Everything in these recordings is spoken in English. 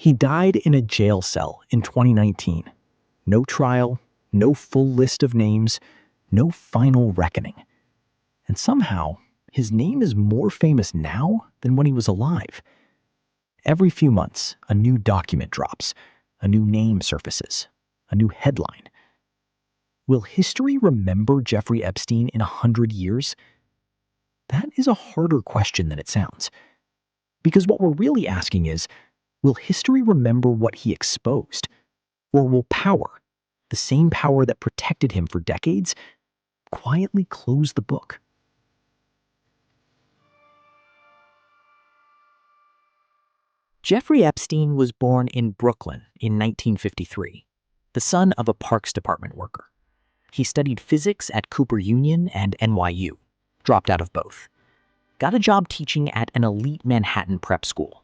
He died in a jail cell in 2019. No trial, no full list of names, no final reckoning. And somehow, his name is more famous now than when he was alive. Every few months, a new document drops, a new name surfaces, a new headline. Will history remember Jeffrey Epstein in 100 years? That is a harder question than it sounds. Because what we're really asking is, will history remember what he exposed? Or will power, the same power that protected him for decades, quietly close the book? Jeffrey Epstein was born in Brooklyn in 1953, the son of a Parks Department worker. He studied physics at Cooper Union and NYU, dropped out of both. Got a job teaching at an elite Manhattan prep school.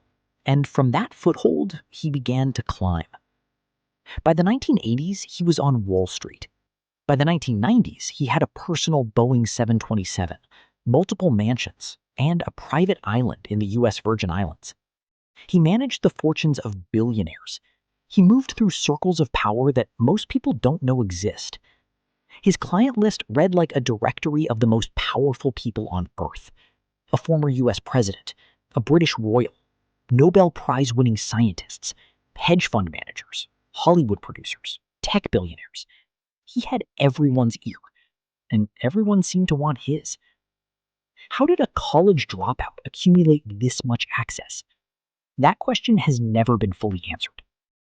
And from that foothold, he began to climb. By the 1980s, he was on Wall Street. By the 1990s, he had a personal Boeing 727, multiple mansions, and a private island in the US Virgin Islands. He managed the fortunes of billionaires. He moved through circles of power that most people don't know exist. His client list read like a directory of the most powerful people on Earth. A former US president, a British royal, Nobel Prize-winning scientists, hedge fund managers, Hollywood producers, tech billionaires. He had everyone's ear, and everyone seemed to want his. How did a college dropout accumulate this much access? That question has never been fully answered.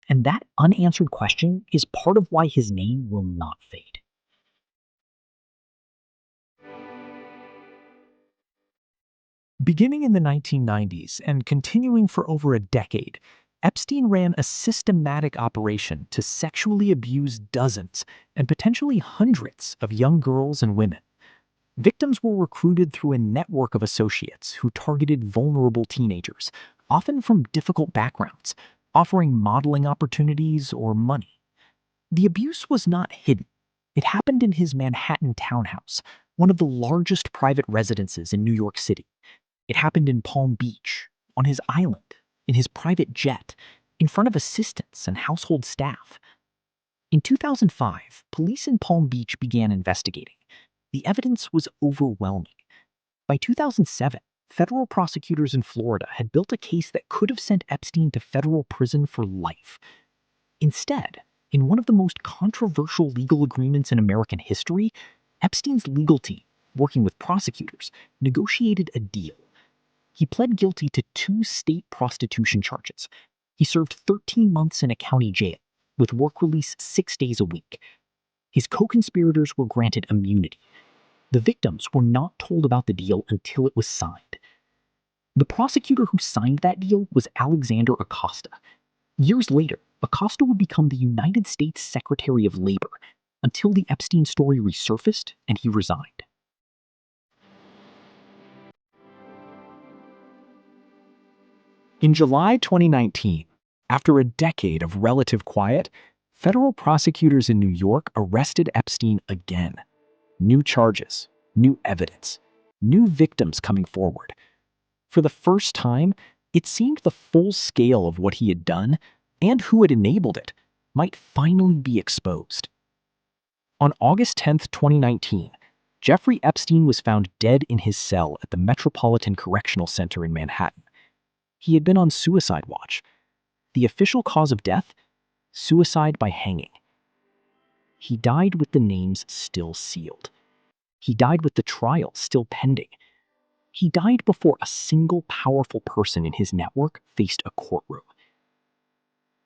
And that unanswered question is part of why his name will not fade. Beginning in the 1990s and continuing for over a decade, Epstein ran a systematic operation to sexually abuse dozens and potentially hundreds of young girls and women. Victims were recruited through a network of associates who targeted vulnerable teenagers, often from difficult backgrounds, offering modeling opportunities or money. The abuse was not hidden. It happened in his Manhattan townhouse, one of the largest private residences in New York City. It happened in Palm Beach, on his island, in his private jet, in front of assistants and household staff. In 2005, police in Palm Beach began investigating. The evidence was overwhelming. By 2007, federal prosecutors in Florida had built a case that could have sent Epstein to federal prison for life. Instead, in one of the most controversial legal agreements in American history, Epstein's legal team, working with prosecutors, negotiated a deal. He pled guilty to 2 state prostitution charges. He served 13 months in a county jail, with work release 6 days a week. His co-conspirators were granted immunity. The victims were not told about the deal until it was signed. The prosecutor who signed that deal was Alexander Acosta. Years later, Acosta would become the United States Secretary of Labor until the Epstein story resurfaced and he resigned. In July 2019, after a decade of relative quiet, federal prosecutors in New York arrested Epstein again. New charges, new evidence, new victims coming forward. For the first time, it seemed the full scale of what he had done and who had enabled it might finally be exposed. On August 10, 2019, Jeffrey Epstein was found dead in his cell at the Metropolitan Correctional Center in Manhattan. He had been on suicide watch. The official cause of death? Suicide by hanging. He died with the names still sealed. He died with the trial still pending. He died before a single powerful person in his network faced a courtroom.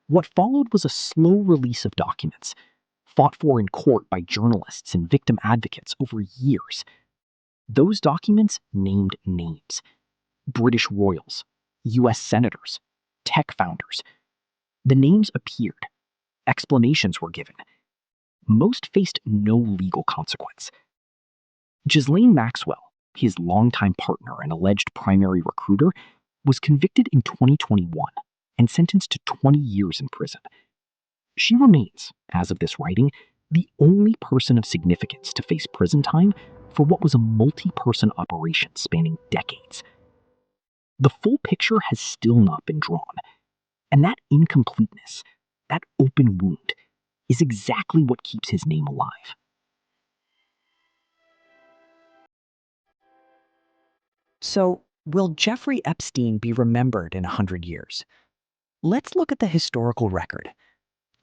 What followed was a slow release of documents, fought for in court by journalists and victim advocates over years. Those documents named names. British royals, US senators, tech founders. The names appeared. Explanations were given. Most faced no legal consequence. Ghislaine Maxwell, his longtime partner and alleged primary recruiter, was convicted in 2021 and sentenced to 20 years in prison. She remains, as of this writing, the only person of significance to face prison time for what was a multi-person operation spanning decades. The full picture has still not been drawn. And that incompleteness, that open wound, is exactly what keeps his name alive. So, will Jeffrey Epstein be remembered in 100 years? Let's look at the historical record.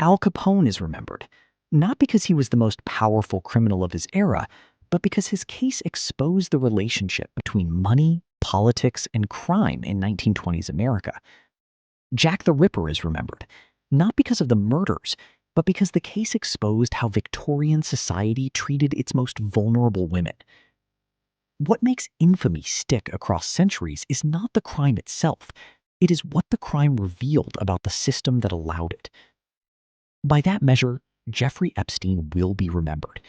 Al Capone is remembered, not because he was the most powerful criminal of his era, but because his case exposed the relationship between money, politics, and crime in 1920s America. Jack the Ripper is remembered, not because of the murders, but because the case exposed how Victorian society treated its most vulnerable women. What makes infamy stick across centuries is not the crime itself, it is what the crime revealed about the system that allowed it. By that measure, Jeffrey Epstein will be remembered,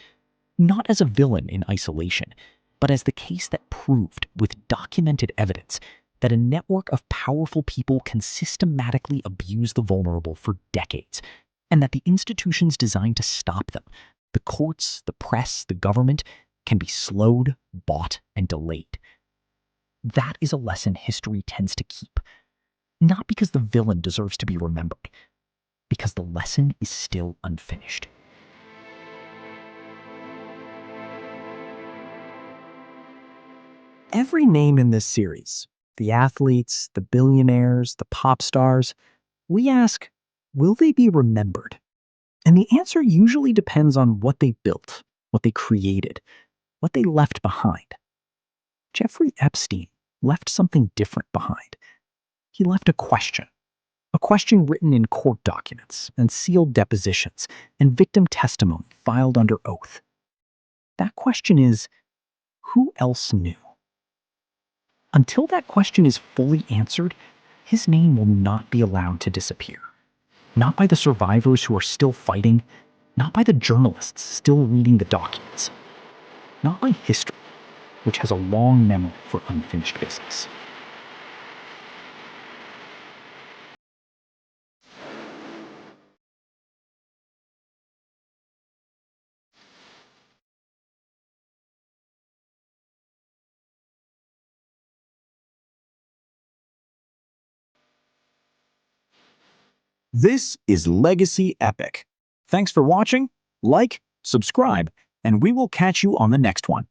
not as a villain in isolation, but as the case that proved, with documented evidence, that a network of powerful people can systematically abuse the vulnerable for decades, and that the institutions designed to stop them, the courts, the press, the government, can be slowed, bought, and delayed. That is a lesson history tends to keep, not because the villain deserves to be remembered, because the lesson is still unfinished. Every name in this series, the athletes, the billionaires, the pop stars, we ask, will they be remembered? And the answer usually depends on what they built, what they created, what they left behind. Jeffrey Epstein left something different behind. He left a question written in court documents and sealed depositions and victim testimony filed under oath. That question is, who else knew? Until that question is fully answered, his name will not be allowed to disappear. Not by the survivors who are still fighting, not by the journalists still reading the documents, not by history, which has a long memory for unfinished business. This is Legacy Epic. Thanks for watching, like, subscribe, and we will catch you on the next one.